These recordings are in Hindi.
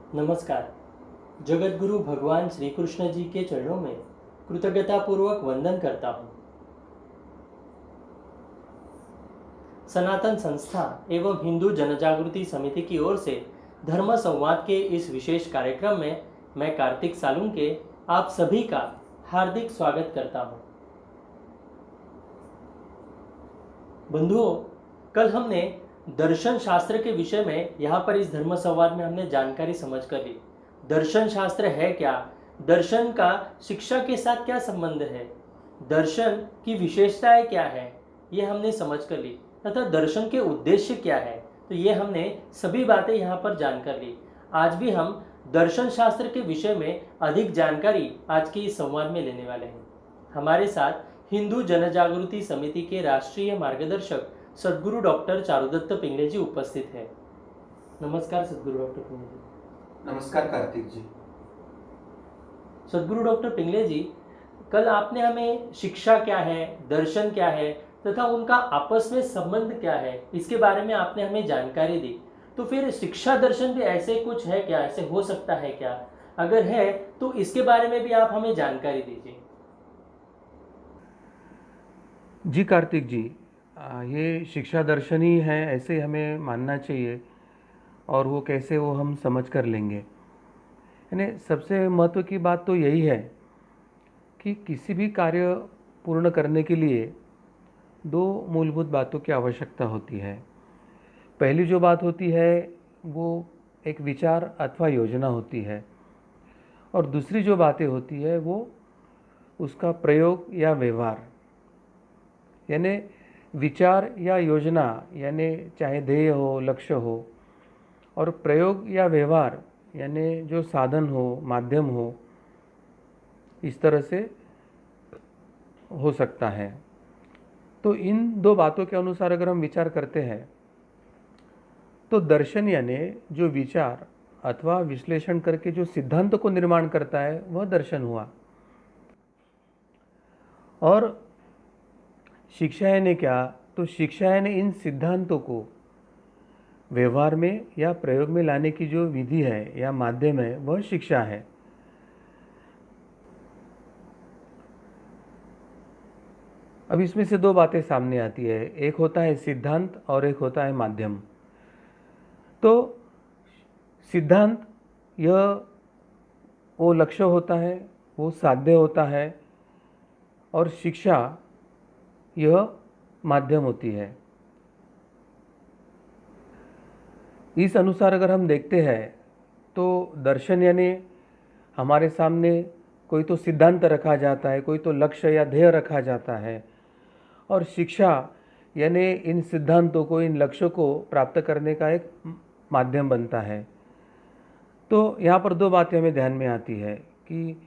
नमस्कार। जगतगुरु भगवान श्री कृष्ण जी के चरणों में कृतज्ञतापूर्वक वंदन करता हूँ। सनातन संस्था एवं हिंदू जनजागृति समिति की ओर से धर्म संवाद के इस विशेष कार्यक्रम में मैं कार्तिक सालुंके आप सभी का हार्दिक स्वागत करता हूँ। बंधुओं, कल हमने दर्शन शास्त्र के विषय में यहाँ पर इस धर्म संवाद में हमने जानकारी समझ कर ली। दर्शन शास्त्र है क्या, दर्शन का शिक्षा के साथ क्या संबंध है, दर्शन की विशेषताएं क्या है, ये हमने समझ कर ली तथा दर्शन के उद्देश्य क्या है, तो ये हमने सभी बातें यहाँ पर जान कर ली। आज भी हम दर्शन शास्त्र के विषय में अधिक जानकारी आज के इस संवाद में लेने वाले हैं। हमारे साथ हिंदू जनजागृति समिति के राष्ट्रीय मार्गदर्शक सद्गुरु डॉक्टर चारुदत्त पिंगले जी उपस्थित हैं। नमस्कार सद्गुरु डॉक्टर पिंगले जी। नमस्कार कार्तिक जी। सद्गुरु डॉक्टर पिंगले जी, कल आपने हमें शिक्षा क्या है, दर्शन क्या है तथा उनका आपस में संबंध क्या है, इसके बारे में आपने हमें जानकारी दी। तो फिर शिक्षा दर्शन भी ऐसे कुछ है क्या, ऐसे हो सकता है क्या? अगर है तो इसके बारे में भी आप हमें जानकारी दीजिए। जी कार्तिक जी, ये शिक्षा दर्शन ही है ऐसे हमें मानना चाहिए, और वो कैसे वो हम समझ कर लेंगे। यानी सबसे महत्व की बात तो यही है कि किसी भी कार्य पूर्ण करने के लिए दो मूलभूत बातों की आवश्यकता होती है। पहली जो बात होती है वो एक विचार अथवा योजना होती है, और दूसरी जो बातें होती है वो उसका प्रयोग या व्यवहार। यानी विचार या योजना यानी चाहे ध्येय हो, लक्ष्य हो, और प्रयोग या व्यवहार यानी जो साधन हो, माध्यम हो, इस तरह से हो सकता है। तो इन दो बातों के अनुसार अगर हम विचार करते हैं तो दर्शन यानी जो विचार अथवा विश्लेषण करके जो सिद्धांत को निर्माण करता है वह दर्शन हुआ। और शिक्षा यानी क्या? तो शिक्षा यानी इन सिद्धांतों को व्यवहार में या प्रयोग में लाने की जो विधि है या माध्यम है वह शिक्षा है। अब इसमें से दो बातें सामने आती है, एक होता है सिद्धांत और एक होता है माध्यम। तो सिद्धांत यह वो लक्ष्य होता है, वो साध्य होता है, और शिक्षा यह माध्यम होती है। इस अनुसार अगर हम देखते हैं तो दर्शन यानी हमारे सामने कोई तो सिद्धांत रखा जाता है, कोई तो लक्ष्य या ध्येय रखा जाता है, और शिक्षा यानी इन सिद्धांतों को, इन लक्ष्यों को प्राप्त करने का एक माध्यम बनता है। तो यहाँ पर दो बातें हमें ध्यान में आती है कि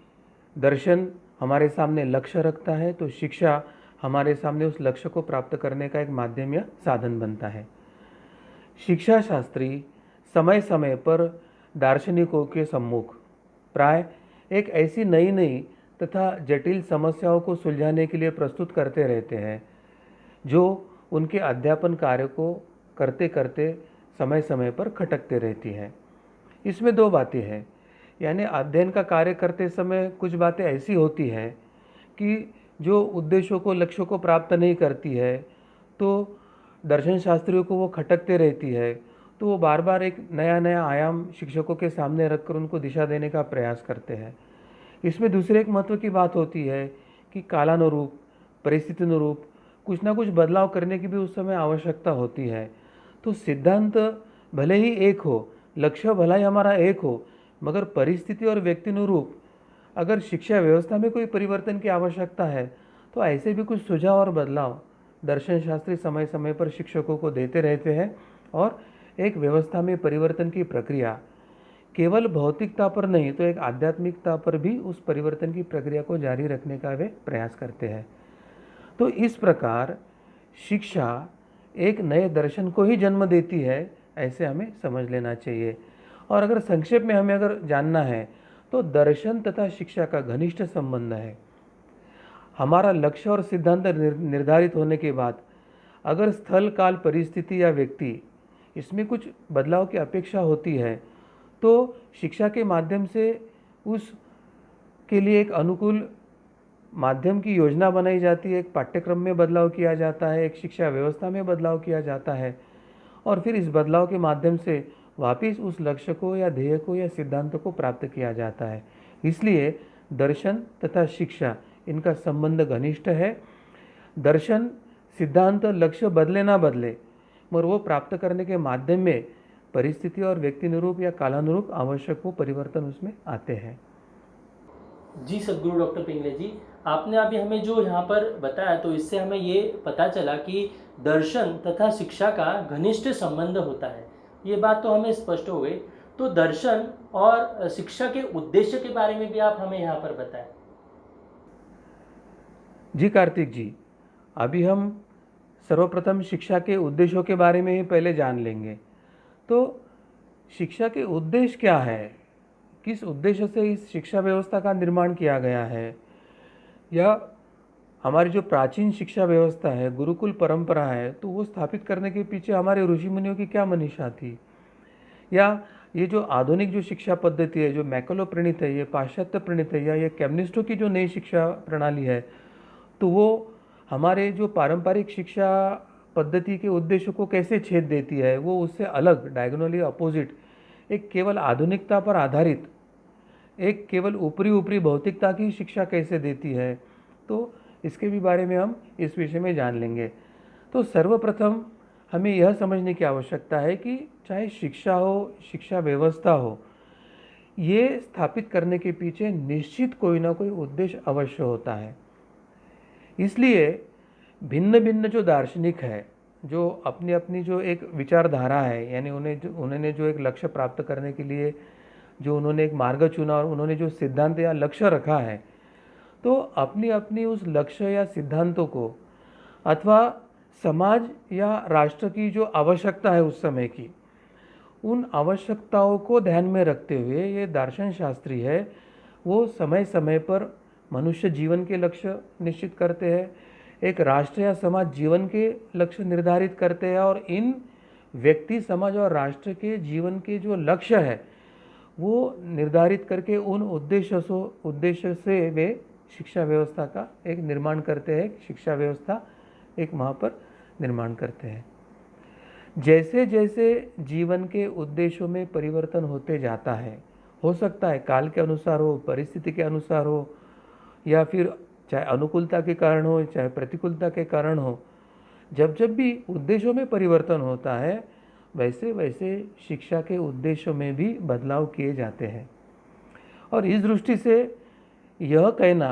दर्शन हमारे सामने लक्ष्य रखता है, तो शिक्षा हमारे सामने उस लक्ष्य को प्राप्त करने का एक माध्यम या साधन बनता है। शिक्षा शास्त्री समय समय पर दार्शनिकों के सम्मुख प्राय एक ऐसी नई नई तथा जटिल समस्याओं को सुलझाने के लिए प्रस्तुत करते रहते हैं जो उनके अध्यापन कार्य को करते करते समय समय पर खटकते रहती है। इसमें दो बातें हैं, यानी अध्ययन का कार्य करते समय कुछ बातें ऐसी होती हैं कि जो उद्देश्यों को, लक्ष्यों को प्राप्त नहीं करती है, तो दर्शन शास्त्रियों को वो खटकते रहती है। तो वो बार बार एक नया नया आयाम शिक्षकों के सामने रखकर उनको दिशा देने का प्रयास करते हैं। इसमें दूसरे एक महत्व की बात होती है कि कालानुरूप, परिस्थिति अनुरूप कुछ ना कुछ बदलाव करने की भी उस समय आवश्यकता होती है। तो सिद्धांत भले ही एक हो, लक्ष्य भला ही हमारा एक हो, मगर परिस्थिति और व्यक्तिनुरूप अगर शिक्षा व्यवस्था में कोई परिवर्तन की आवश्यकता है तो ऐसे भी कुछ सुझाव और बदलाव दर्शन शास्त्री समय समय पर शिक्षकों को देते रहते हैं, और एक व्यवस्था में परिवर्तन की प्रक्रिया केवल भौतिकता पर नहीं तो एक आध्यात्मिकता पर भी उस परिवर्तन की प्रक्रिया को जारी रखने का वे प्रयास करते हैं। तो इस प्रकार शिक्षा एक नए दर्शन को ही जन्म देती है, ऐसे हमें समझ लेना चाहिए। और अगर संक्षेप में हमें अगर जानना है तो दर्शन तथा शिक्षा का घनिष्ठ संबंध है। हमारा लक्ष्य और सिद्धांत निर्धारित होने के बाद अगर स्थल, काल, परिस्थिति या व्यक्ति इसमें कुछ बदलाव की अपेक्षा होती है तो शिक्षा के माध्यम से उस के लिए एक अनुकूल माध्यम की योजना बनाई जाती है, एक पाठ्यक्रम में बदलाव किया जाता है, एक शिक्षा व्यवस्था में बदलाव किया जाता है और फिर इस बदलाव के माध्यम से वापस उस लक्ष्य को या ध्येय को या सिद्धांत को प्राप्त किया जाता है। इसलिए दर्शन तथा शिक्षा इनका संबंध घनिष्ठ है। दर्शन सिद्धांत लक्ष्य बदले ना बदले, मगर वो प्राप्त करने के माध्यम में परिस्थिति और व्यक्ति अनुरूप या कालानुरूप आवश्यक वो परिवर्तन उसमें आते हैं। जी सदगुरु डॉक्टर पिंगले जी, आपने अभी हमें जो यहाँ पर बताया तो इससे हमें ये पता चला कि दर्शन तथा शिक्षा का घनिष्ठ संबंध होता है। ये बात तो हमें स्पष्ट हो गई। तो दर्शन और शिक्षा के उद्देश्य के बारे में भी आप हमें यहाँ पर बताएं। जी कार्तिक जी, अभी हम सर्वप्रथम शिक्षा के उद्देश्यों के बारे में ही पहले जान लेंगे। तो शिक्षा के उद्देश्य क्या है, किस उद्देश्य से इस शिक्षा व्यवस्था का निर्माण किया गया है, या हमारी जो प्राचीन शिक्षा व्यवस्था है, गुरुकुल परंपरा है, तो वो स्थापित करने के पीछे हमारे ऋषि मुनियों की क्या मनीषा थी, या ये जो आधुनिक जो शिक्षा पद्धति है, जो मैकलो प्रणीत है, ये पाश्चात्य प्रणीत है, या ये कैम्निस्टो की जो नई शिक्षा प्रणाली है, तो वो हमारे जो पारंपरिक शिक्षा पद्धति के उद्देश्य को कैसे छेद देती है, वो उससे अलग डायगोनली अपोजिट एक केवल आधुनिकता पर आधारित एक केवल ऊपरी ऊपरी भौतिकता की शिक्षा कैसे देती है, तो इसके भी बारे में हम इस विषय में जान लेंगे। तो सर्वप्रथम हमें यह समझने की आवश्यकता है कि चाहे शिक्षा हो, शिक्षा व्यवस्था हो, ये स्थापित करने के पीछे निश्चित कोई ना कोई उद्देश्य अवश्य होता है। इसलिए भिन्न भिन्न जो दार्शनिक है, जो अपनी अपनी जो एक विचारधारा है, यानी उन्होंने जो एक लक्ष्य प्राप्त करने के लिए जो उन्होंने एक मार्ग चुना और उन्होंने जो सिद्धांत या लक्ष्य रखा है, तो अपनी अपनी उस लक्ष्य या सिद्धांतों को अथवा समाज या राष्ट्र की जो आवश्यकता है उस समय की, उन आवश्यकताओं को ध्यान में रखते हुए ये दार्शन शास्त्री है वो समय समय पर मनुष्य जीवन के लक्ष्य निश्चित करते हैं, एक राष्ट्र या समाज जीवन के लक्ष्य निर्धारित करते हैं और इन व्यक्ति, समाज और राष्ट्र के जीवन के जो लक्ष्य है वो निर्धारित करके उन उद्देश्य से वे शिक्षा व्यवस्था का एक निर्माण करते हैं, शिक्षा व्यवस्था एक वहाँ पर निर्माण करते हैं। जैसे जैसे जीवन के उद्देश्यों में परिवर्तन होते जाता है, हो सकता है काल के अनुसार हो, परिस्थिति के अनुसार हो, या फिर चाहे अनुकूलता के कारण हो चाहे प्रतिकूलता के कारण हो, जब जब भी उद्देश्यों में परिवर्तन होता है वैसे वैसे शिक्षा के उद्देश्यों में भी बदलाव किए जाते हैं। और इस दृष्टि से यह कहना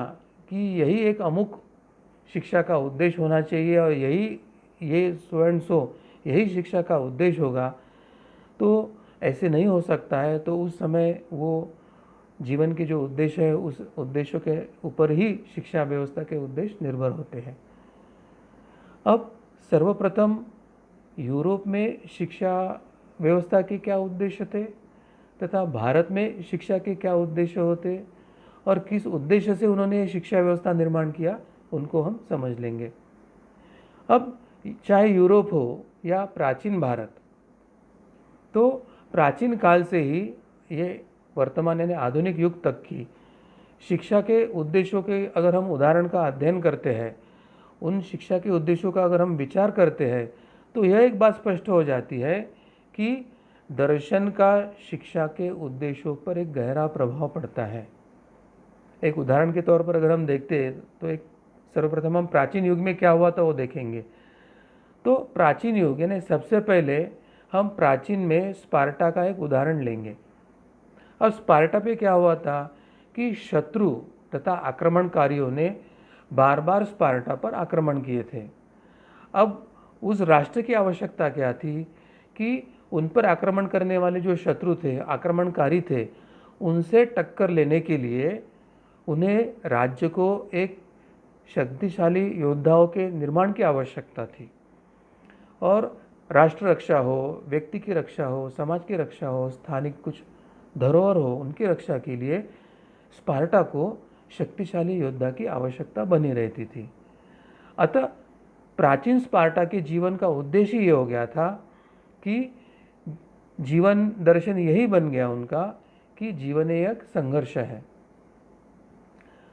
कि यही एक अमुक शिक्षा का उद्देश्य होना चाहिए और ये स्वयं सो यही शिक्षा का उद्देश्य होगा, तो ऐसे नहीं हो सकता है। तो उस समय वो जीवन के जो उद्देश्य है उस उद्देश्य के ऊपर ही शिक्षा व्यवस्था के उद्देश्य निर्भर होते हैं। अब सर्वप्रथम यूरोप में शिक्षा व्यवस्था के क्या उद्देश्य थे तथा भारत में शिक्षा के क्या उद्देश्य होते और किस उद्देश्य से उन्होंने शिक्षा व्यवस्था निर्माण किया, उनको हम समझ लेंगे। अब चाहे यूरोप हो या प्राचीन भारत, तो प्राचीन काल से ही ये वर्तमान यानी आधुनिक युग तक की शिक्षा के उद्देश्यों के अगर हम उदाहरण का अध्ययन करते हैं, उन शिक्षा के उद्देश्यों का अगर हम विचार करते हैं, तो यह एक बात स्पष्ट हो जाती है कि दर्शन का शिक्षा के उद्देश्यों पर एक गहरा प्रभाव पड़ता है। एक उदाहरण के तौर पर अगर हम देखते हैं तो एक सर्वप्रथम हम प्राचीन युग में क्या हुआ था वो देखेंगे। तो प्राचीन युग यानी सबसे पहले हम प्राचीन में स्पार्टा का एक उदाहरण लेंगे। अब स्पार्टा पे क्या हुआ था कि शत्रु तथा आक्रमणकारियों ने बार बार स्पार्टा पर आक्रमण किए थे। अब उस राष्ट्र की आवश्यकता क्या थी कि उन पर आक्रमण करने वाले जो शत्रु थे, आक्रमणकारी थे, उनसे टक्कर लेने के लिए उन्हें राज्य को एक शक्तिशाली योद्धाओं के निर्माण की आवश्यकता थी। और राष्ट्र रक्षा हो, व्यक्ति की रक्षा हो, समाज की रक्षा हो, स्थानिक कुछ धरोहर हो, उनकी रक्षा के लिए स्पार्टा को शक्तिशाली योद्धा की आवश्यकता बनी रहती थी। अतः प्राचीन स्पार्टा के जीवन का उद्देश्य ये हो गया था कि जीवन दर्शन यही बन गया उनका कि जीवन एक संघर्ष है।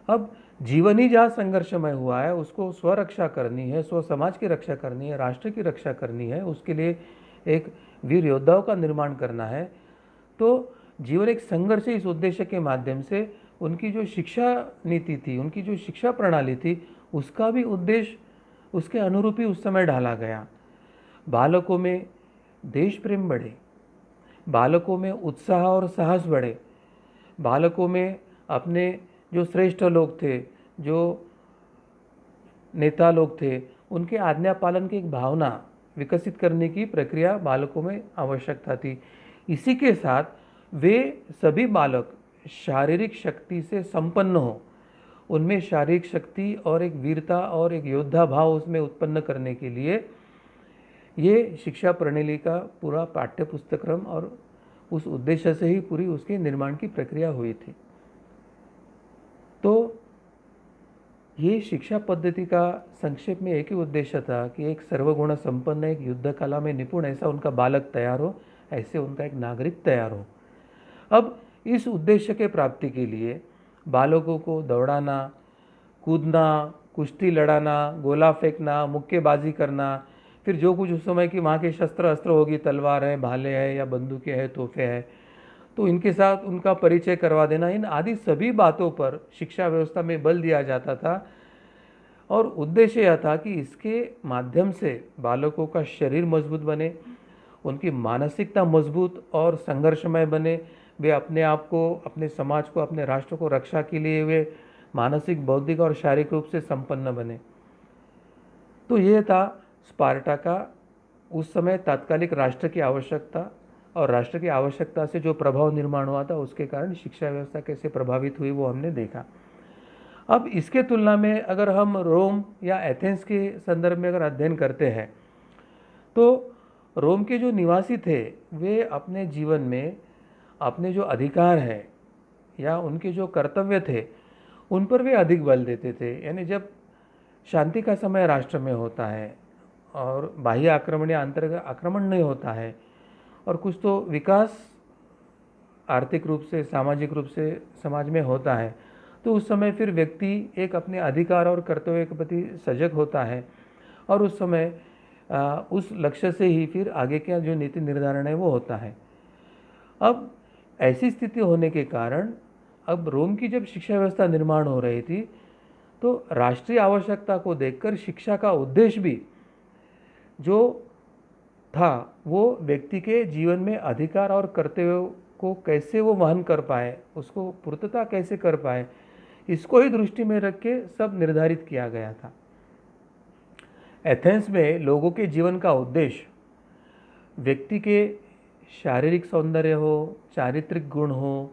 अब जीवन ही जहाँ संघर्षमय हुआ है, उसको स्वरक्षा करनी है, स्व समाज की रक्षा करनी है, राष्ट्र की रक्षा करनी है, उसके लिए एक वीर योद्धाओं का निर्माण करना है। तो जीवन एक संघर्ष, इस उद्देश्य के माध्यम से उनकी जो शिक्षा नीति थी, उनकी जो शिक्षा प्रणाली थी, उसका भी उद्देश्य उसके अनुरूप ही उस समय ढाला गया। बालकों में देश प्रेम बढ़े, बालकों में उत्साह और साहस बढ़े, बालकों में अपने जो श्रेष्ठ लोग थे, जो नेता लोग थे, उनके आज्ञा पालन की एक भावना विकसित करने की प्रक्रिया बालकों में आवश्यकता थी। इसी के साथ वे सभी बालक शारीरिक शक्ति से संपन्न हो, उनमें शारीरिक शक्ति और एक वीरता और एक योद्धा भाव उसमें उत्पन्न करने के लिए ये शिक्षा प्रणाली का पूरा पाठ्य पुस्तक्रम और उस उद्देश्य से ही पूरी उसके निर्माण की प्रक्रिया हुई थी। तो ये शिक्षा पद्धति का संक्षेप में एक ही उद्देश्य था कि एक सर्वगुण संपन्न, एक युद्ध कला में निपुण ऐसा उनका बालक तैयार हो, ऐसे उनका एक नागरिक तैयार हो। अब इस उद्देश्य के प्राप्ति के लिए बालकों को दौड़ाना, कूदना, कुश्ती लड़ाना, गोला फेंकना, मुक्केबाजी करना, फिर जो कुछ उस समय की वहाँ के शस्त्र अस्त्र होगी, तलवार है, भाले है या बंदूकें हैं, तोहफे हैं, तो इनके साथ उनका परिचय करवा देना, इन आदि सभी बातों पर शिक्षा व्यवस्था में बल दिया जाता था। और उद्देश्य यह था कि इसके माध्यम से बालकों का शरीर मजबूत बने, उनकी मानसिकता मजबूत और संघर्षमय बने, वे अपने आप को, अपने समाज को, अपने राष्ट्र को रक्षा के लिए वे मानसिक, बौद्धिक और शारीरिक रूप से संपन्न बने। तो ये था स्पार्टा का उस समय तात्कालिक राष्ट्र की आवश्यकता, और राष्ट्र की आवश्यकता से जो प्रभाव निर्माण हुआ था उसके कारण शिक्षा व्यवस्था कैसे प्रभावित हुई वो हमने देखा। अब इसके तुलना में अगर हम रोम या एथेंस के संदर्भ में अगर अध्ययन करते हैं, तो रोम के जो निवासी थे वे अपने जीवन में अपने जो अधिकार हैं या उनके जो कर्तव्य थे उन पर वे अधिक बल देते थे। यानी जब शांति का समय राष्ट्र में होता है और बाह्य आक्रमण या अंतर्गत आक्रमण नहीं होता है और कुछ तो विकास आर्थिक रूप से, सामाजिक रूप से समाज में होता है, तो उस समय फिर व्यक्ति एक अपने अधिकार और कर्तव्य के प्रति सजग होता है और उस समय उस लक्ष्य से ही फिर आगे का जो नीति निर्धारण है वो होता है। अब ऐसी स्थिति होने के कारण अब रोम की जब शिक्षा व्यवस्था निर्माण हो रही थी तो राष्ट्रीय आवश्यकता को देखकर शिक्षा का उद्देश्य भी जो था वो व्यक्ति के जीवन में अधिकार और कर्तव्यों को कैसे वो वहन कर पाए, उसको पूर्तता कैसे कर पाए, इसको ही दृष्टि में रख के सब निर्धारित किया गया था। एथेंस में लोगों के जीवन का उद्देश्य व्यक्ति के शारीरिक सौंदर्य हो, चारित्रिक गुण हो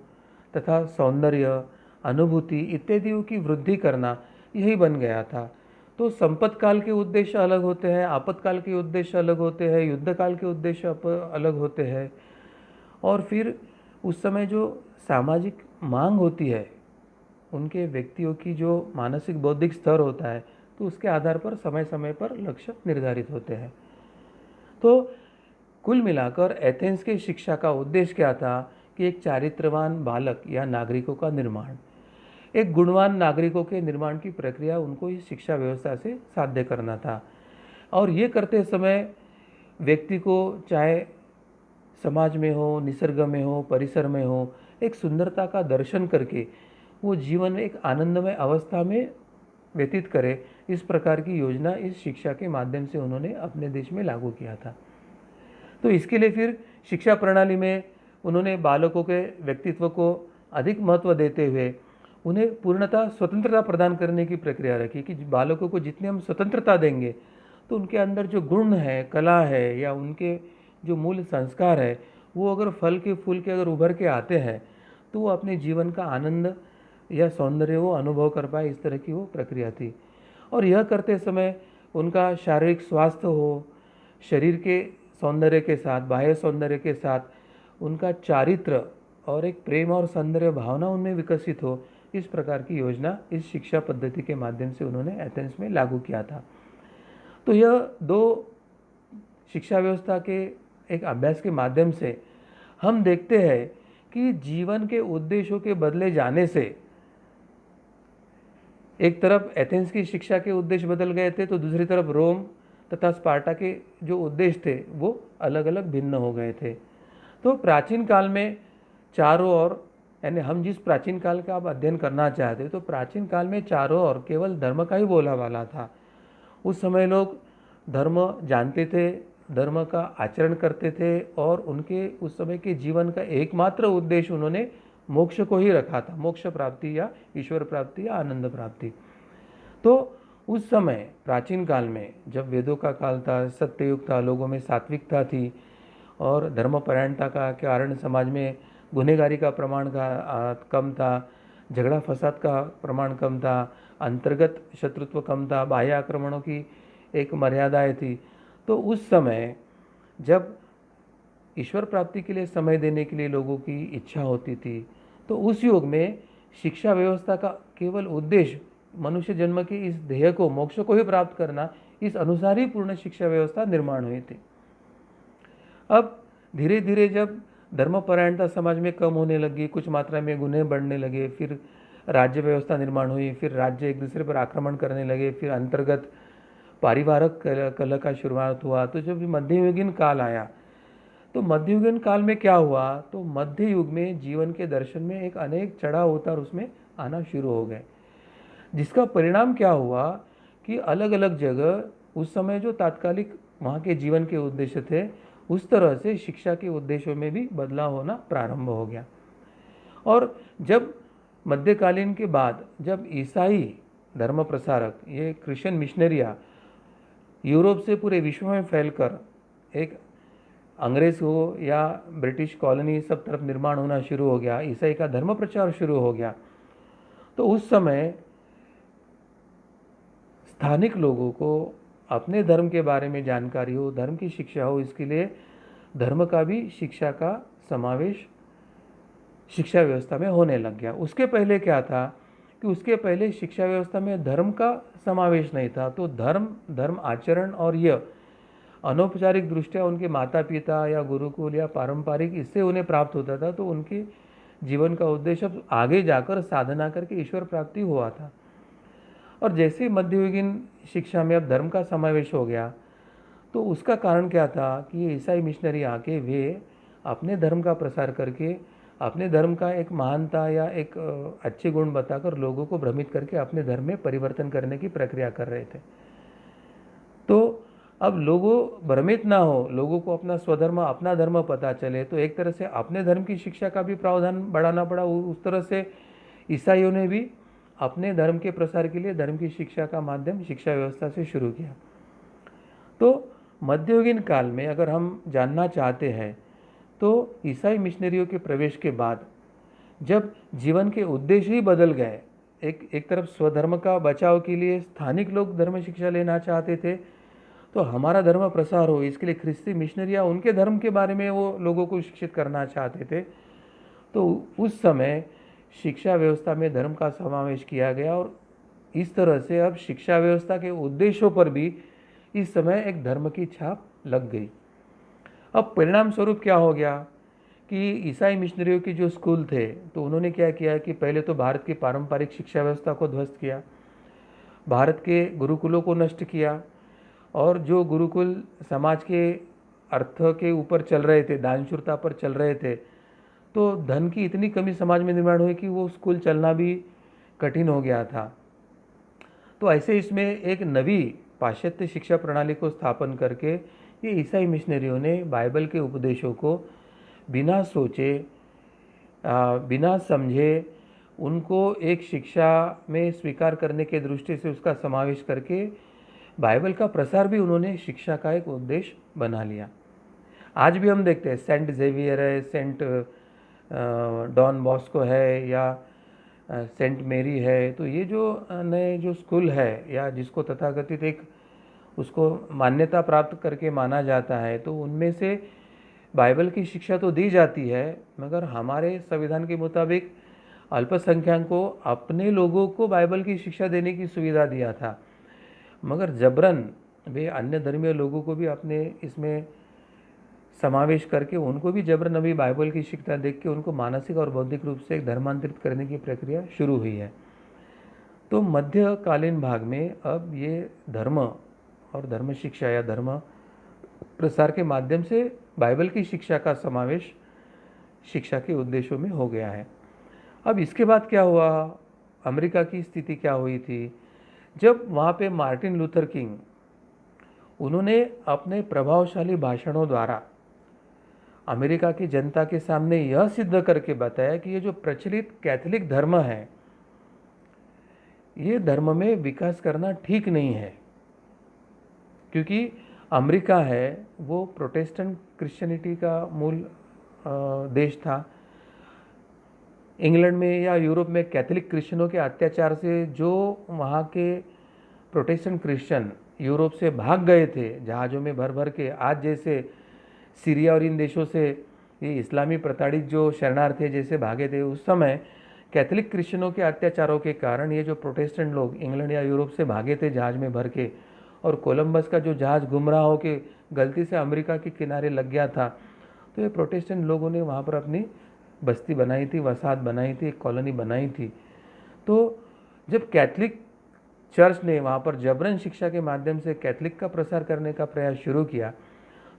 तथा सौंदर्य, अनुभूति इत्यादियों की वृद्धि करना, यही बन गया था। तो संपत्ति काल के उद्देश्य अलग होते हैं, आपातकाल के उद्देश्य अलग होते हैं, युद्ध काल के उद्देश्य अलग होते हैं, और फिर उस समय जो सामाजिक मांग होती है, उनके व्यक्तियों की जो मानसिक बौद्धिक स्तर होता है, तो उसके आधार पर समय समय पर लक्ष्य निर्धारित होते हैं। तो कुल मिलाकर एथेंस की शिक्षा का उद्देश्य क्या था कि एक चारित्रवान बालक या नागरिकों का निर्माण, एक गुणवान नागरिकों के निर्माण की प्रक्रिया उनको इस शिक्षा व्यवस्था से साध्य करना था। और ये करते समय व्यक्ति को चाहे समाज में हो, निसर्ग में हो, परिसर में हो, एक सुंदरता का दर्शन करके वो जीवन में एक आनंदमय अवस्था में व्यतीत करे, इस प्रकार की योजना इस शिक्षा के माध्यम से उन्होंने अपने देश में लागू किया था। तो इसके लिए फिर शिक्षा प्रणाली में उन्होंने बालकों के व्यक्तित्व को अधिक महत्व देते हुए उन्हें पूर्णतः स्वतंत्रता प्रदान करने की प्रक्रिया रखी कि बालकों को जितनी हम स्वतंत्रता देंगे तो उनके अंदर जो गुण है, कला है या उनके जो मूल संस्कार है, वो अगर फल के फूल के अगर उभर के आते हैं तो वो अपने जीवन का आनंद या सौंदर्य वो अनुभव कर पाए, इस तरह की वो प्रक्रिया थी। और यह करते समय उनका शारीरिक स्वास्थ्य हो, शरीर के सौंदर्य के साथ, बाह्य सौंदर्य के साथ उनका चारित्र और एक प्रेम और सौंदर्य भावना उनमें विकसित हो, इस प्रकार की योजना इस शिक्षा पद्धति के माध्यम से उन्होंने एथेंस में लागू किया था। तो यह दो शिक्षा व्यवस्था के एक अभ्यास के माध्यम से हम देखते हैं कि जीवन के उद्देश्यों के बदले जाने से एक तरफ एथेंस की शिक्षा के उद्देश्य बदल गए थे, तो दूसरी तरफ रोम तथा स्पार्टा के जो उद्देश्य थे वो अलग अलग भिन्न हो गए थे। तो प्राचीन काल में चारों ओर, यानी हम जिस प्राचीन काल का आप अध्ययन करना चाहते हैं, तो प्राचीन काल में चारों ओर केवल धर्म का ही बोला वाला था। उस समय लोग धर्म जानते थे, धर्म का आचरण करते थे, और उनके उस समय के जीवन का एकमात्र उद्देश्य उन्होंने मोक्ष को ही रखा था, मोक्ष प्राप्ति या ईश्वर प्राप्ति या आनंद प्राप्ति। तो उस समय प्राचीन काल में जब वेदों का काल था, सत्ययुग था, लोगों में सात्विकता थी और धर्मपरायणता का कारण समाज में गुनहगारी का प्रमाण कम था, झगड़ा फसाद का प्रमाण कम था, अंतर्गत शत्रुत्व कम था, बाह्य आक्रमणों की एक मर्यादाएं थी। तो उस समय जब ईश्वर प्राप्ति के लिए समय देने के लिए लोगों की इच्छा होती थी, तो उस युग में शिक्षा व्यवस्था का केवल उद्देश्य मनुष्य जन्म के इस ध्येय को, मोक्ष को ही प्राप्त करना, इस अनुसार ही पूर्ण शिक्षा व्यवस्था निर्माण हुई थी। अब धीरे धीरे जब धर्मपरायणता समाज में कम होने लगी, कुछ मात्रा में गुनाह बढ़ने लगे, फिर राज्य व्यवस्था निर्माण हुई, फिर राज्य एक दूसरे पर आक्रमण करने लगे, फिर अंतर्गत पारिवारिक कलह का शुरुआत हुआ। तो जब मध्ययुगीन काल आया, तो मध्ययुगीन काल में क्या हुआ, तो मध्य युग में जीवन के दर्शन में एक अनेक चढ़ाव उतार उसमें आना शुरू हो गए, जिसका परिणाम क्या हुआ कि अलग अलग जगह उस समय जो तात्कालिक वहाँ के जीवन के उद्देश्य थे, उस तरह से शिक्षा के उद्देश्यों में भी बदलाव होना प्रारंभ हो गया। और जब मध्यकालीन के बाद जब ईसाई धर्म प्रसारक, ये क्रिश्चियन मिशनरियाँ यूरोप से पूरे विश्व में फैलकर एक अंग्रेज हो या ब्रिटिश कॉलोनी सब तरफ निर्माण होना शुरू हो गया, ईसाई का धर्म प्रचार शुरू हो गया, तो उस समय स्थानिक लोगों को अपने धर्म के बारे में जानकारी हो, धर्म की शिक्षा हो, इसके लिए धर्म का भी शिक्षा का समावेश शिक्षा व्यवस्था में होने लग गया। उसके पहले क्या था कि उसके पहले शिक्षा व्यवस्था में धर्म का समावेश नहीं था। तो धर्म आचरण और यह अनौपचारिक दृष्टिया उनके माता पिता या गुरुकुल या पारंपरिक, इससे उन्हें प्राप्त होता था। तो उनके जीवन का उद्देश्य अब आगे जाकर साधना करके ईश्वर प्राप्ति हुआ था। और जैसे मध्ययुगीन शिक्षा में अब धर्म का समावेश हो गया, तो उसका कारण क्या था कि ये ईसाई मिशनरी आके वे अपने धर्म का प्रसार करके अपने धर्म का एक महानता या एक अच्छे गुण बताकर लोगों को भ्रमित करके अपने धर्म में परिवर्तन करने की प्रक्रिया कर रहे थे। तो अब लोगों भ्रमित ना हो, लोगों को अपना स्वधर्म, अपना धर्म पता चले, तो एक तरह से अपने धर्म की शिक्षा का भी प्रावधान बढ़ाना पड़ा। उस तरह से ईसाइयों ने भी अपने धर्म के प्रसार के लिए धर्म की शिक्षा का माध्यम शिक्षा व्यवस्था से शुरू किया। तो मध्ययुगीन काल में अगर हम जानना चाहते हैं, तो ईसाई मिशनरियों के प्रवेश के बाद जब जीवन के उद्देश्य ही बदल गए, एक तरफ स्वधर्म का बचाव के लिए स्थानिक लोग धर्म शिक्षा लेना चाहते थे, तो हमारा धर्म प्रसार हो इसके लिए ख्रिस्ती मिशनरियाँ उनके धर्म के बारे में वो लोगों को शिक्षित करना चाहते थे। तो उस समय शिक्षा व्यवस्था में धर्म का समावेश किया गया, और इस तरह से अब शिक्षा व्यवस्था के उद्देश्यों पर भी इस समय एक धर्म की छाप लग गई। अब परिणाम स्वरूप क्या हो गया कि ईसाई मिशनरियों की जो स्कूल थे, तो उन्होंने क्या किया कि पहले तो भारत की पारंपरिक शिक्षा व्यवस्था को ध्वस्त किया, भारत के गुरुकुलों को नष्ट किया, और जो गुरुकुल समाज के अर्थ के ऊपर चल रहे थे, दानशूरता पर चल रहे थे, तो धन की इतनी कमी समाज में निर्माण हुई कि वो स्कूल चलना भी कठिन हो गया था। तो ऐसे इसमें एक नवी पाश्चात्य शिक्षा प्रणाली को स्थापन करके ये ईसाई मिशनरियों ने बाइबल के उपदेशों को बिना सोचे, बिना समझे, उनको एक शिक्षा में स्वीकार करने के दृष्टि से उसका समावेश करके बाइबल का प्रसार भी उन्होंने शिक्षा का एक उद्देश्य बना लिया। आज भी हम देखते हैं सेंट जेवियर है, सेंट डॉन बॉस्को है, या सेंट मेरी है, तो ये जो नए जो स्कूल है या जिसको तथाकथित एक उसको मान्यता प्राप्त करके माना जाता है, तो उनमें से बाइबल की शिक्षा तो दी जाती है, मगर हमारे संविधान के मुताबिक अल्पसंख्यक को अपने लोगों को बाइबल की शिक्षा देने की सुविधा दिया था, मगर जबरन वे अन्य धर्मीय लोगों को भी अपने इसमें समावेश करके उनको भी जबरन अभी बाइबल की शिक्षा देख के उनको मानसिक और बौद्धिक रूप से एक धर्मांतरित करने की प्रक्रिया शुरू हुई है। तो मध्यकालीन भाग में अब ये धर्म और धर्म शिक्षा या धर्म प्रसार के माध्यम से बाइबल की शिक्षा का समावेश शिक्षा के उद्देश्यों में हो गया है। अब इसके बाद क्या हुआ, अमेरिका की स्थिति क्या हुई थी, जब वहाँ पे मार्टिन लूथर किंग उन्होंने अपने प्रभावशाली भाषणों द्वारा अमेरिका की जनता के सामने यह सिद्ध करके बताया कि ये जो प्रचलित कैथोलिक धर्म है, ये धर्म में विकास करना ठीक नहीं है, क्योंकि अमेरिका है वो प्रोटेस्टेंट क्रिश्चियनिटी का मूल देश था। इंग्लैंड में या यूरोप में कैथोलिक क्रिश्चियनों के अत्याचार से जो वहाँ के प्रोटेस्टेंट क्रिश्चियन यूरोप से भाग गए थे जहाज़ों में भर भर के, आज जैसे सीरिया और इन देशों से ये इस्लामी प्रताड़ित जो शरणार्थी जैसे भागे थे, उस समय कैथोलिक क्रिश्चियनों के अत्याचारों के कारण ये जो प्रोटेस्टेंट लोग इंग्लैंड या यूरोप से भागे थे जहाज़ में भर के, और कोलंबस का जो जहाज़ गुमराह होकर गलती से अमेरिका के किनारे लग गया था, तो ये प्रोटेस्टेंट लोगों ने वहाँ पर अपनी बस्ती बनाई थी, वसाहत बनाई थी, एक कॉलोनी बनाई थी। तो जब कैथोलिक चर्च ने वहाँ पर जबरन शिक्षा के माध्यम से कैथोलिक का प्रसार करने का प्रयास शुरू किया,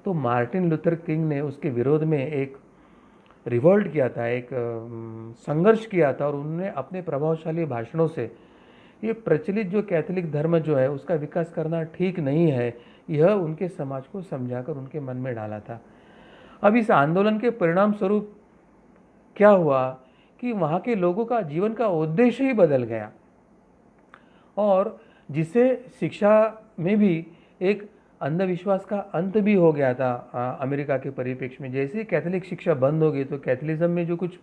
तो मार्टिन लूथर किंग ने उसके विरोध में एक रिवोल्ट किया था, एक संघर्ष किया था, और उन्होंने अपने प्रभावशाली भाषणों से ये प्रचलित जो कैथोलिक धर्म जो है उसका विकास करना ठीक नहीं है, यह उनके समाज को समझाकर उनके मन में डाला था। अब इस आंदोलन के परिणाम स्वरूप क्या हुआ कि वहाँ के लोगों का जीवन का उद्देश्य ही बदल गया, और जिससे शिक्षा में भी एक अंधविश्वास का अंत भी हो गया था। अमेरिका के परिप्रेक्ष्य में जैसे ही कैथोलिक शिक्षा बंद हो गई, तो कैथोलिज्म में जो कुछ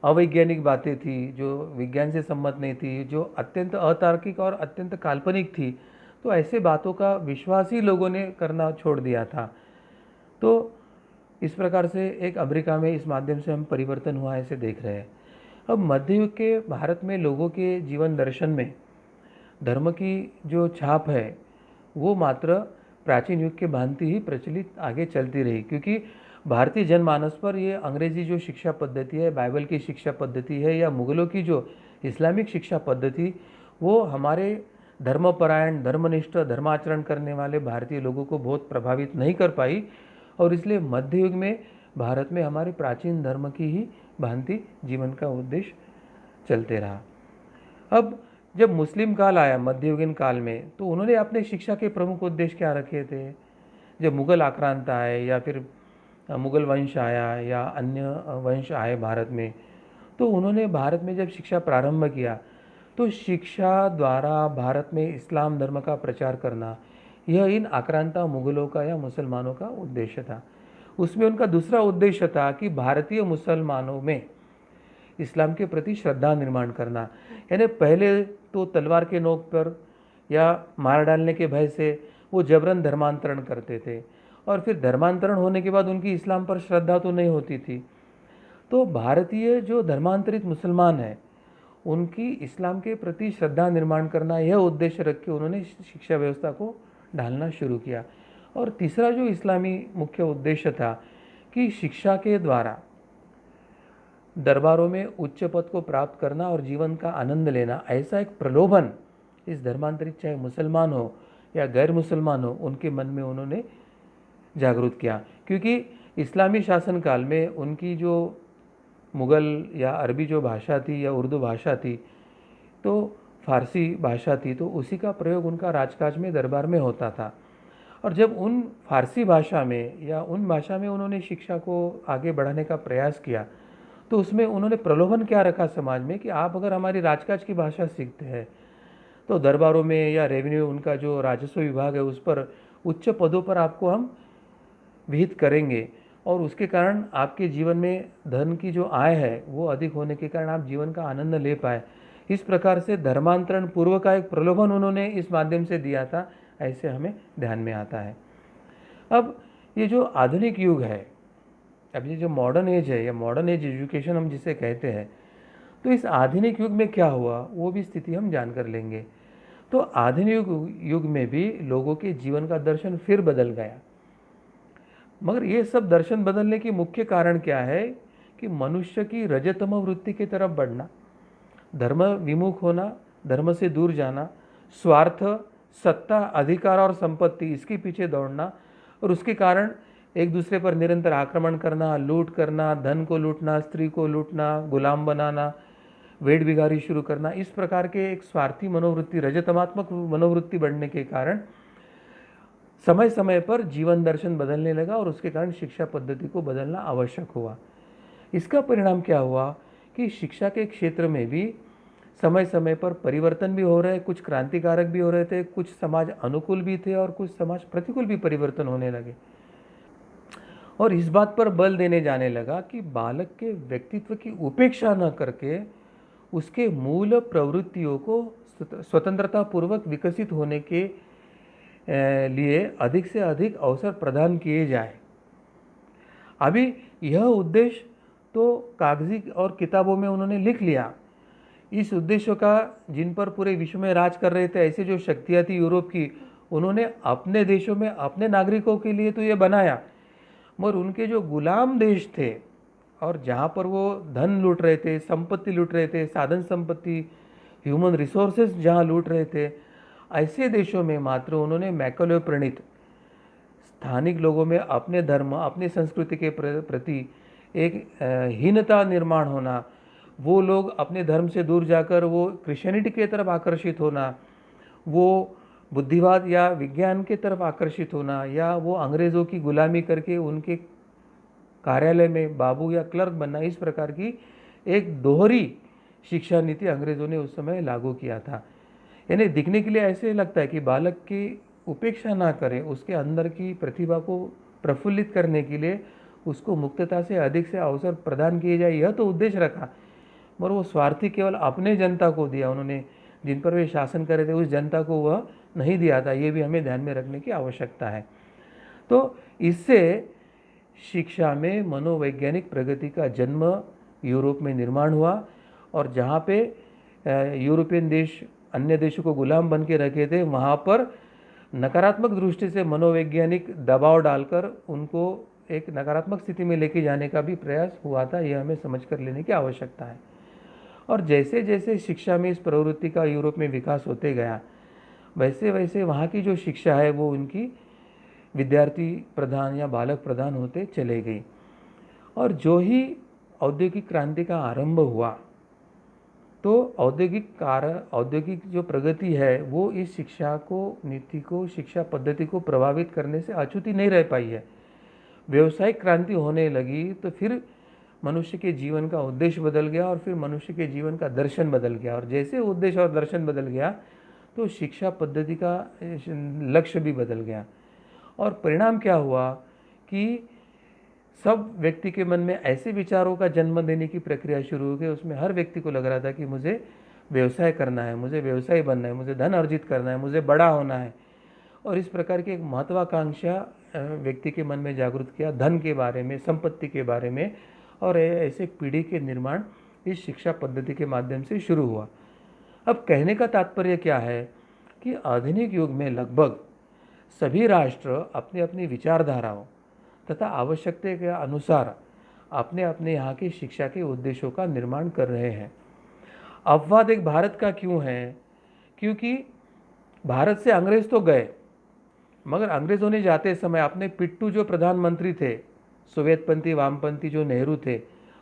अवैज्ञानिक बातें थी, जो विज्ञान से सम्मत नहीं थी, जो अत्यंत अतार्किक और अत्यंत काल्पनिक थी, तो ऐसे बातों का विश्वास ही लोगों ने करना छोड़ दिया था। तो इस प्रकार से एक अमेरिका में इस माध्यम से हम परिवर्तन हुआ ऐसे देख रहे हैं। अब मध्ययुग के भारत में लोगों के जीवन दर्शन में धर्म की जो छाप है वो मात्र प्राचीन युग के भांति ही प्रचलित आगे चलती रही, क्योंकि भारतीय जनमानस पर ये अंग्रेजी जो शिक्षा पद्धति है, बाइबल की शिक्षा पद्धति है, या मुगलों की जो इस्लामिक शिक्षा पद्धति, वो हमारे धर्मपरायण, धर्मनिष्ठ, धर्माचरण करने वाले भारतीय लोगों को बहुत प्रभावित नहीं कर पाई, और इसलिए मध्य युग में भारत में हमारे प्राचीन धर्म की ही भांति जीवन का उद्देश्य चलते रहा। अब जब मुस्लिम काल आया मध्ययुगीन काल में, तो उन्होंने अपने शिक्षा के प्रमुख उद्देश्य क्या रखे थे। जब मुगल आक्रांत आए या फिर मुगल वंश आया या अन्य वंश आए भारत में, तो उन्होंने भारत में जब शिक्षा प्रारंभ किया, तो शिक्षा द्वारा भारत में इस्लाम धर्म का प्रचार करना, यह इन आक्रांता मुगलों का या मुसलमानों का उद्देश्य था। उसमें उनका दूसरा उद्देश्य था कि भारतीय मुसलमानों में इस्लाम के प्रति श्रद्धा निर्माण करना। यानी पहले तो तलवार के नोक पर या मार डालने के भय से वो जबरन धर्मांतरण करते थे, और फिर धर्मांतरण होने के बाद उनकी इस्लाम पर श्रद्धा तो नहीं होती थी। तो भारतीय जो धर्मांतरित मुसलमान हैं, उनकी इस्लाम के प्रति श्रद्धा निर्माण करना, यह उद्देश्य रख के उन्होंने शिक्षा व्यवस्था को ढालना शुरू किया। और तीसरा जो इस्लामी मुख्य उद्देश्य था कि शिक्षा के द्वारा दरबारों में उच्च पद को प्राप्त करना और जीवन का आनंद लेना, ऐसा एक प्रलोभन इस धर्मांतरित चाहे मुसलमान हो या गैर मुसलमान हो, उनके मन में उन्होंने जागरूक किया। क्योंकि इस्लामी शासनकाल में उनकी जो मुग़ल या अरबी जो भाषा थी या उर्दू भाषा थी, तो फारसी भाषा थी, तो उसी का प्रयोग उनका राजकाज में दरबार में होता था। और जब उन फारसी भाषा में या उन भाषा में उन्होंने शिक्षा को आगे बढ़ाने का प्रयास किया, तो उसमें उन्होंने प्रलोभन क्या रखा समाज में कि आप अगर हमारी राजकाज की भाषा सीखते हैं, तो दरबारों में या रेवेन्यू उनका जो राजस्व विभाग है उस पर उच्च पदों पर आपको हम विहित करेंगे, और उसके कारण आपके जीवन में धन की जो आय है वो अधिक होने के कारण आप जीवन का आनंद ले पाए। इस प्रकार से धर्मांतरण पूर्व का एक प्रलोभन उन्होंने इस माध्यम से दिया था, ऐसे हमें ध्यान में आता है। अब ये जो आधुनिक युग है, अब ये जो मॉडर्न एज है या मॉडर्न एज एजुकेशन हम जिसे कहते हैं, तो इस आधुनिक युग में क्या हुआ वो भी स्थिति हम जानकर लेंगे। तो आधुनिक युग में भी लोगों के जीवन का दर्शन फिर बदल गया। मगर ये सब दर्शन बदलने की मुख्य कारण क्या है कि मनुष्य की रजतम वृत्ति की तरफ बढ़ना, धर्म विमुख होना, धर्म से दूर जाना, स्वार्थ, सत्ता, अधिकार और संपत्ति इसके पीछे दौड़ना और उसके कारण एक दूसरे पर निरंतर आक्रमण करना, लूट करना, धन को लूटना, स्त्री को लूटना, गुलाम बनाना, वेट बिगारी शुरू करना, इस प्रकार के एक स्वार्थी मनोवृत्ति, रजतमात्मक मनोवृत्ति बढ़ने के कारण समय समय पर जीवन दर्शन बदलने लगा और उसके कारण शिक्षा पद्धति को बदलना आवश्यक हुआ। इसका परिणाम क्या हुआ कि शिक्षा के क्षेत्र में भी समय समय पर परिवर्तन भी हो रहे, कुछ क्रांतिकारक भी हो रहे थे, कुछ समाज अनुकूल भी थे और कुछ समाज प्रतिकूल भी परिवर्तन होने लगे। और इस बात पर बल देने जाने लगा कि बालक के व्यक्तित्व की उपेक्षा न करके उसके मूल प्रवृत्तियों को स्वतंत्रता पूर्वक विकसित होने के लिए अधिक से अधिक अवसर प्रदान किए जाए। अभी यह उद्देश्य तो कागजी और किताबों में उन्होंने लिख लिया। इस उद्देश्यों का जिन पर पूरे विश्व में राज कर रहे थे ऐसे जो शक्तियाँ थी यूरोप की, उन्होंने अपने देशों में अपने नागरिकों के लिए तो ये बनाया, मगर उनके जो गुलाम देश थे और जहाँ पर वो धन लूट रहे थे, संपत्ति लूट रहे थे, साधन संपत्ति, ह्यूमन रिसोर्सेज जहाँ लूट रहे थे, ऐसे देशों में मात्र उन्होंने मैकेले प्रणीत स्थानिक लोगों में अपने धर्म, अपनी संस्कृति के प्रति एक हीनता निर्माण होना, वो लोग अपने धर्म से दूर जाकर वो क्रिश्चियनिटी की तरफ आकर्षित होना, वो बुद्धिवाद या विज्ञान की तरफ आकर्षित होना, या वो अंग्रेज़ों की गुलामी करके उनके कार्यालय में बाबू या क्लर्क बनना, इस प्रकार की एक दोहरी शिक्षा नीति अंग्रेज़ों ने उस समय लागू किया था। यानी दिखने के लिए ऐसे लगता है कि बालक की उपेक्षा ना करें, उसके अंदर की प्रतिभा को प्रफुल्लित करने के लिए उसको मुक्तता से अधिक से अवसर प्रदान किए जाए, यह तो उद्देश्य रखा, मगर वो स्वार्थी केवल अपने जनता को दिया, उन्होंने जिन पर वे शासन कर रहे थे उस जनता को वह नहीं दिया था। ये भी हमें ध्यान में रखने की आवश्यकता है। तो इससे शिक्षा में मनोवैज्ञानिक प्रगति का जन्म यूरोप में निर्माण हुआ और जहाँ पे यूरोपियन देश अन्य देशों को गुलाम बन के रखे थे, वहाँ पर नकारात्मक दृष्टि से मनोवैज्ञानिक दबाव डालकर उनको एक नकारात्मक स्थिति में लेके जाने का भी प्रयास हुआ था। यह हमें समझ कर लेने की आवश्यकता है। और जैसे जैसे शिक्षा में इस प्रवृत्ति का यूरोप में विकास होते गया, वैसे वैसे वहाँ की जो शिक्षा है वो उनकी विद्यार्थी प्रधान या बालक प्रधान होते चले गई। और जो ही औद्योगिक क्रांति का आरंभ हुआ तो औद्योगिक जो प्रगति है वो इस शिक्षा को, नीति को, शिक्षा पद्धति को प्रभावित करने से अछूती नहीं रह पाई है। व्यावसायिक क्रांति होने लगी तो फिर मनुष्य के जीवन का उद्देश्य बदल गया और फिर मनुष्य के जीवन का दर्शन बदल गया, और जैसे उद्देश्य और दर्शन बदल गया तो शिक्षा पद्धति का लक्ष्य भी बदल गया। और परिणाम क्या हुआ कि सब व्यक्ति के मन में ऐसे विचारों का जन्म देने की प्रक्रिया शुरू हो गई। उसमें हर व्यक्ति को लग रहा था कि मुझे व्यवसाय करना है, मुझे व्यवसायी बनना है, मुझे धन अर्जित करना है, मुझे बड़ा होना है। और इस प्रकार की एक महत्वाकांक्षा व्यक्ति के मन में जागृत किया धन के बारे में, संपत्ति के बारे में, और ऐसे एक पीढ़ी के निर्माण इस शिक्षा पद्धति के माध्यम से शुरू हुआ। अब कहने का तात्पर्य क्या है कि आधुनिक युग में लगभग सभी राष्ट्र अपनी अपनी विचारधाराओं तथा आवश्यकता के अनुसार अपने अपने यहाँ की शिक्षा के उद्देश्यों का निर्माण कर रहे हैं। अपवाद एक भारत का क्यों है? क्योंकि भारत से अंग्रेज तो गए, मगर अंग्रेज़ों ने जाते समय अपने पिट्टू जो प्रधानमंत्री थे, सोवियतपंथी वामपंथी जो नेहरू थे,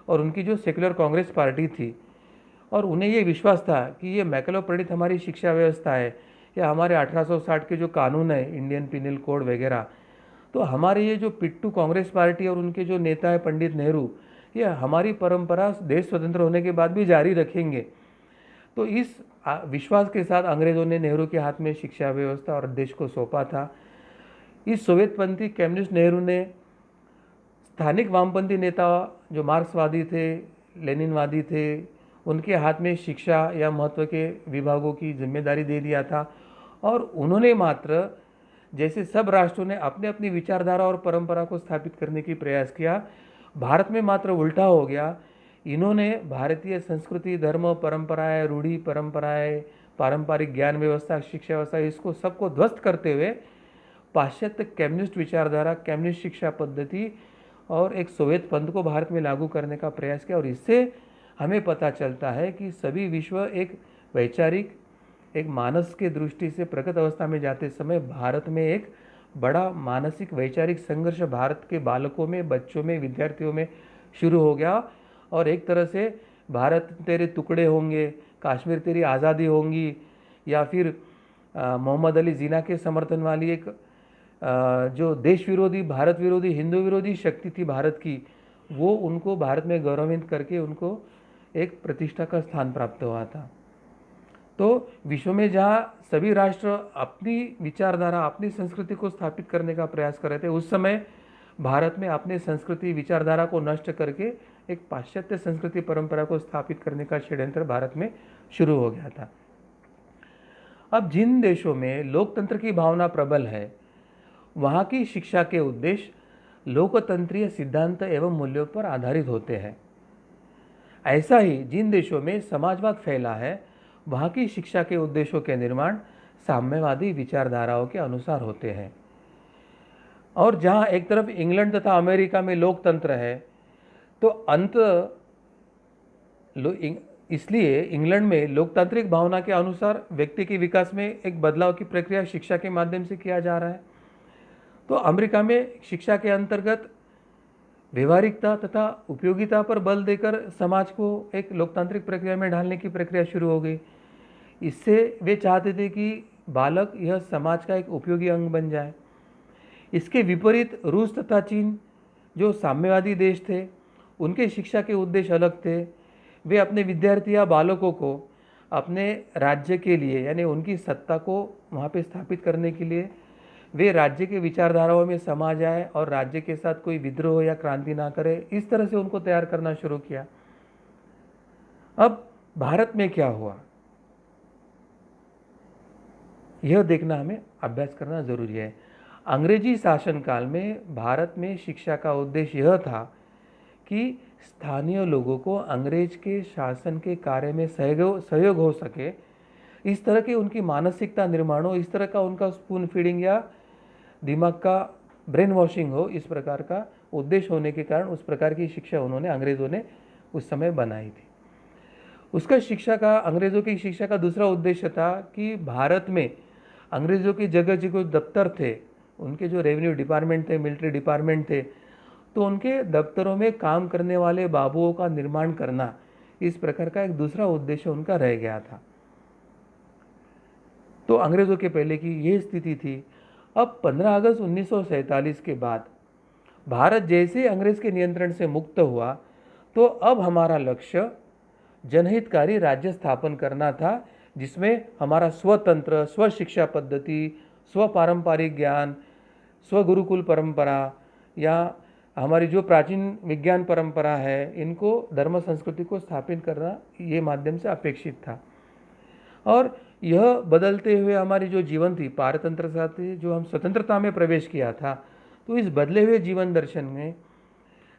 और उनकी जो सेक्युलर कांग्रेस पार्टी थी, और उन्हें ये विश्वास था कि ये मैकेले प्रणीत हमारी शिक्षा व्यवस्था है या हमारे 1860 के जो कानून है, इंडियन पिनल कोड वगैरह, तो हमारे ये जो पिट्टू कांग्रेस पार्टी और उनके जो नेता है पंडित नेहरू, ये हमारी परंपरा देश स्वतंत्र होने के बाद भी जारी रखेंगे। तो इस विश्वास के साथ अंग्रेज़ों ने नेहरू के हाथ में शिक्षा व्यवस्था और देश को सौंपा था। इस सोवियतपंथी कम्युनिस्ट नेहरू ने स्थानिक वामपंथी नेता जो मार्क्सवादी थे, लेनिनवादी थे, उनके हाथ में शिक्षा या महत्व के विभागों की जिम्मेदारी दे दिया था। और उन्होंने मात्र जैसे सब राष्ट्रों ने अपने अपनी विचारधारा और परंपरा को स्थापित करने की प्रयास किया, भारत में मात्र उल्टा हो गया। इन्होंने भारतीय संस्कृति, धर्म, परंपराएं, रूढ़ी परंपराएं, पारंपरिक ज्ञान व्यवस्था, शिक्षा व्यवस्था, इसको सबको ध्वस्त करते हुए पाश्चात्य कम्युनिस्ट विचारधारा, कम्युनिस्ट शिक्षा पद्धति और एक सोवियत पंथ को भारत में लागू करने का प्रयास किया। और इससे हमें पता चलता है कि सभी विश्व एक वैचारिक, एक मानस के दृष्टि से प्रगत अवस्था में जाते समय भारत में एक बड़ा मानसिक वैचारिक संघर्ष भारत के बालकों में, बच्चों में, विद्यार्थियों में शुरू हो गया। और एक तरह से भारत तेरे टुकड़े होंगे, कश्मीर तेरी आज़ादी होंगी, या फिर मोहम्मद अली जिन्ना के समर्थन वाली एक जो देश विरोधी, भारत विरोधी, हिंदू विरोधी शक्ति थी भारत की, वो उनको भारत में गौरवान्वित करके उनको एक प्रतिष्ठा का स्थान प्राप्त हुआ था। तो विश्व में जहाँ सभी राष्ट्र अपनी विचारधारा, अपनी संस्कृति को स्थापित करने का प्रयास कर रहे थे, उस समय भारत में अपने संस्कृति विचारधारा को नष्ट करके एक पाश्चात्य संस्कृति परंपरा को स्थापित करने का षड्यंत्र भारत में शुरू हो गया था। अब जिन देशों में लोकतंत्र की भावना प्रबल है, वहाँ की शिक्षा के उद्देश्य लोकतंत्रीय सिद्धांत एवं मूल्यों पर आधारित होते हैं। ऐसा ही जिन देशों में समाजवाद फैला है, वहाँ की शिक्षा के उद्देश्यों के निर्माण साम्यवादी विचारधाराओं के अनुसार होते हैं। और जहाँ एक तरफ इंग्लैंड तथा अमेरिका में लोकतंत्र है, तो इसलिए इंग्लैंड में लोकतांत्रिक भावना के अनुसार व्यक्ति के विकास में एक बदलाव की प्रक्रिया शिक्षा के माध्यम से किया जा रहा है। तो अमेरिका में शिक्षा के अंतर्गत व्यवहारिकता तथा उपयोगिता पर बल देकर समाज को एक लोकतांत्रिक प्रक्रिया में ढालने की प्रक्रिया शुरू हो गई। इससे वे चाहते थे कि बालक यह समाज का एक उपयोगी अंग बन जाए। इसके विपरीत रूस तथा चीन, जो साम्यवादी देश थे, उनके शिक्षा के उद्देश्य अलग थे। वे अपने विद्यार्थी या बालकों को अपने राज्य के लिए, यानी उनकी सत्ता को वहाँ पे स्थापित करने के लिए, वे राज्य के विचारधाराओं में समा जाए और राज्य के साथ कोई विद्रोह या क्रांति ना करे, इस तरह से उनको तैयार करना शुरू किया। अब भारत में क्या हुआ, यह देखना हमें अभ्यास करना जरूरी है। अंग्रेजी शासनकाल में भारत में शिक्षा का उद्देश्य यह था कि स्थानीय लोगों को अंग्रेज के शासन के कार्य में सहयोग हो सके, इस तरह की उनकी मानसिकता निर्माण हो, इस तरह का उनका स्पून फीडिंग या दिमाग का ब्रेन वॉशिंग हो, इस प्रकार का उद्देश्य होने के कारण उस प्रकार की शिक्षा उन्होंने, अंग्रेज़ों ने उस समय बनाई थी। उसका अंग्रेज़ों की शिक्षा का दूसरा उद्देश्य था कि भारत में अंग्रेज़ों की जगह जो दफ्तर थे, उनके जो रेवेन्यू डिपार्टमेंट थे, मिलिट्री डिपार्टमेंट थे, तो उनके दफ्तरों में काम करने वाले बाबुओं का निर्माण करना, इस प्रकार का एक दूसरा उद्देश्य उनका रह गया था। तो अंग्रेज़ों के पहले की यह स्थिति थी। अब 15 अगस्त 1947 के बाद भारत जैसे अंग्रेज के नियंत्रण से मुक्त हुआ, तो अब हमारा लक्ष्य जनहितकारी राज्य स्थापन करना था, जिसमें हमारा स्वतंत्र, स्व शिक्षा पद्धति, स्व पारंपरिक ज्ञान, स्व गुरुकुल परंपरा या हमारी जो प्राचीन विज्ञान परंपरा है, इनको धर्म संस्कृति को स्थापित करना ये माध्यम से अपेक्षित था। और यह बदलते हुए हमारी जो जीवन थी, पारतंत्रता थी, जो हम स्वतंत्रता में प्रवेश किया था, तो इस बदले हुए जीवन दर्शन में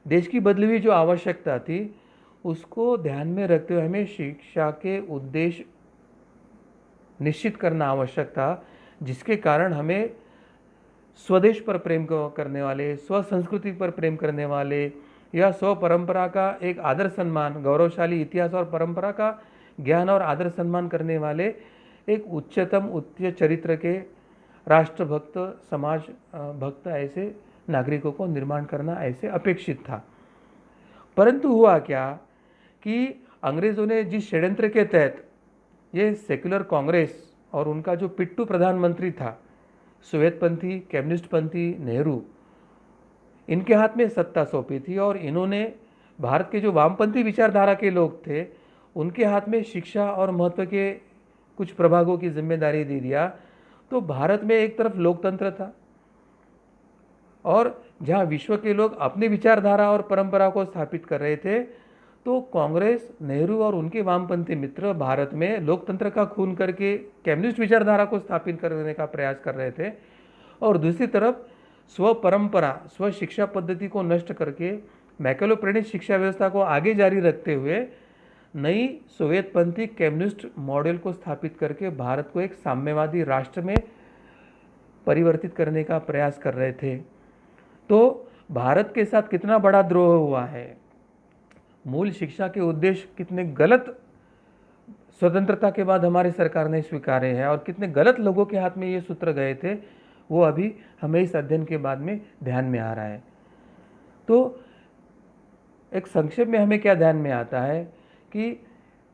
देश की बदली हुई जो आवश्यकता थी, उसको ध्यान में रखते हुए हमें शिक्षा के उद्देश्य निश्चित करना आवश्यक था, जिसके कारण हमें स्वदेश पर प्रेम करने वाले, स्व संस्कृति पर प्रेम करने वाले या स्व परंपरा का एक आदर सम्मान, गौरवशाली इतिहास और परंपरा का ज्ञान और आदर सम्मान करने वाले एक उच्च चरित्र के राष्ट्रभक्त, समाज भक्त ऐसे नागरिकों को निर्माण करना ऐसे अपेक्षित था। परंतु हुआ क्या कि अंग्रेज़ों ने जिस षड्यंत्र के तहत ये सेक्युलर कांग्रेस और उनका जो पिट्टू प्रधानमंत्री था, सोवियतपंथी, कम्युनिस्टपंथी नेहरू, इनके हाथ में सत्ता सौंपी थी और इन्होंने भारत के जो वामपंथी विचारधारा के लोग थे, उनके हाथ में शिक्षा और महत्व के कुछ प्रभागों की जिम्मेदारी दे दिया। तो भारत में एक तरफ लोकतंत्र था और जहाँ विश्व के लोग अपनी विचारधारा और परंपरा को स्थापित कर रहे थे, तो कांग्रेस, नेहरू और उनके वामपंथी मित्र भारत में लोकतंत्र का खून करके कम्युनिस्ट विचारधारा को स्थापित करने का प्रयास कर रहे थे। और दूसरी तरफ स्व परंपरा, स्व शिक्षा पद्धति को नष्ट करके मैकेलो प्रणीत शिक्षा व्यवस्था को आगे जारी रखते हुए नई सोवियतपंथी कम्युनिस्ट मॉडल को स्थापित करके भारत को एक साम्यवादी राष्ट्र में परिवर्तित करने का प्रयास कर रहे थे। तो भारत के साथ कितना बड़ा द्रोह हुआ है, मूल शिक्षा के उद्देश्य कितने गलत स्वतंत्रता के बाद हमारी सरकार ने स्वीकारे हैं और कितने गलत लोगों के हाथ में ये सूत्र गए थे, वो अभी हमें इस अध्ययन के बाद में ध्यान में आ रहा है। तो एक संक्षेप में हमें क्या ध्यान में आता है कि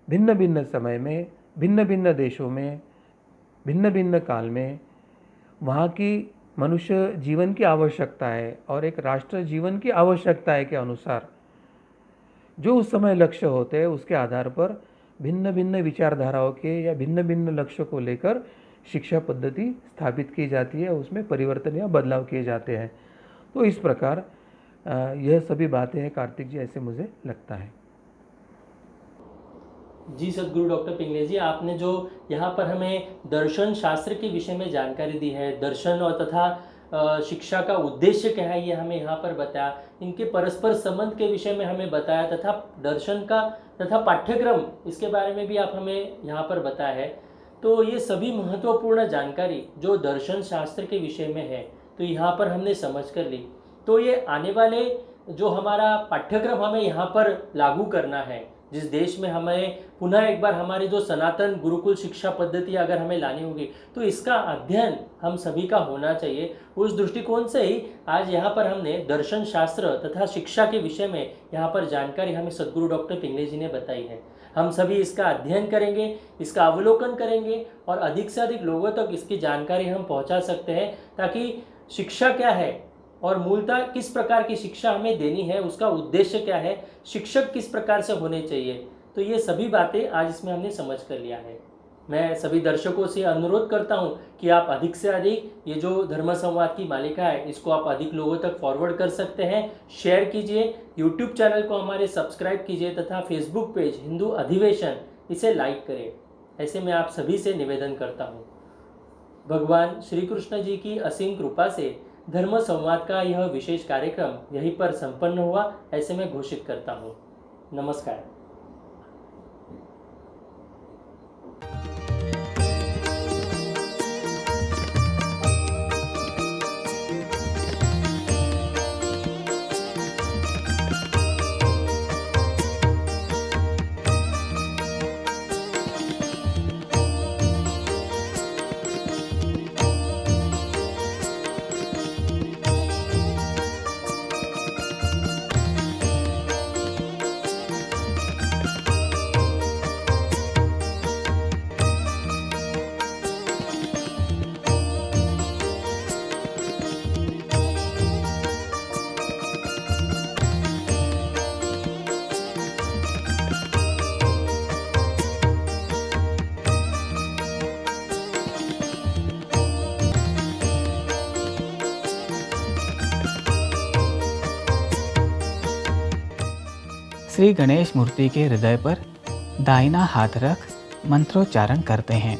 भिन्न भिन्न समय में, भिन्न भिन्न देशों में, भिन्न भिन्न काल में वहाँ की मनुष्य जीवन की आवश्यकताएं और एक राष्ट्र जीवन की आवश्यकताएं के अनुसार जो उस समय लक्ष्य होते हैं, उसके आधार पर भिन्न भिन्न विचारधाराओं के या भिन्न भिन्न लक्ष्य को लेकर शिक्षा पद्धति स्थापित की जाती है, उसमें परिवर्तन या बदलाव किए जाते हैं। तो इस प्रकार यह सभी बातें हैं कार्तिक जी, ऐसे मुझे लगता है। जी सद्गुरु डॉक्टर पिंगले जी, आपने जो यहाँ पर हमें दर्शन शास्त्र के विषय में जानकारी दी है, दर्शन और तथा शिक्षा का उद्देश्य क्या है ये हमें यहाँ पर बताया, इनके परस्पर संबंध के विषय में हमें बताया तथा दर्शन का तथा पाठ्यक्रम इसके बारे में भी आप हमें यहाँ पर बताया है। तो ये सभी महत्वपूर्ण जानकारी जो दर्शन शास्त्र के विषय में है तो यहाँ पर हमने समझ कर ली। तो ये आने वाले जो हमारा पाठ्यक्रम हमें यहाँ पर लागू करना है, जिस देश में हमें पुनः एक बार हमारी जो सनातन गुरुकुल शिक्षा पद्धति अगर हमें लानी होगी तो इसका अध्ययन हम सभी का होना चाहिए। उस दृष्टिकोण से ही आज यहाँ पर हमने दर्शन शास्त्र तथा शिक्षा के विषय में यहाँ पर जानकारी हमें सद्गुरु डॉक्टर पिंगले जी ने बताई है। हम सभी इसका अध्ययन करेंगे, इसका अवलोकन करेंगे और अधिक से अधिक लोगों तक इसकी जानकारी हम पहुँचा सकते हैं, ताकि शिक्षा क्या है और मूलतः किस प्रकार की शिक्षा हमें देनी है, उसका उद्देश्य क्या है, शिक्षक किस प्रकार से होने चाहिए, तो ये सभी बातें आज इसमें हमने समझ कर लिया है। मैं सभी दर्शकों से अनुरोध करता हूं कि आप अधिक से अधिक ये जो धर्म संवाद की मालिका है इसको आप अधिक लोगों तक फॉरवर्ड कर सकते हैं, शेयर कीजिए, यूट्यूब चैनल को हमारे सब्सक्राइब कीजिए तथा फेसबुक पेज हिंदू अधिवेशन इसे लाइक करें, ऐसे मैं आप सभी से निवेदन करता हूँ। भगवान श्री कृष्ण जी की असीम कृपा से धर्म संवाद का यह विशेष कार्यक्रम यहीं पर संपन्न हुआ, ऐसे मैं घोषित करता हूँ। नमस्कार। श्री गणेश मूर्ति के हृदय पर दाहिना हाथ रख मंत्रोच्चारण करते हैं।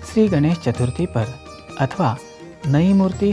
श्री गणेश चतुर्थी पर अथवा नई मूर्ति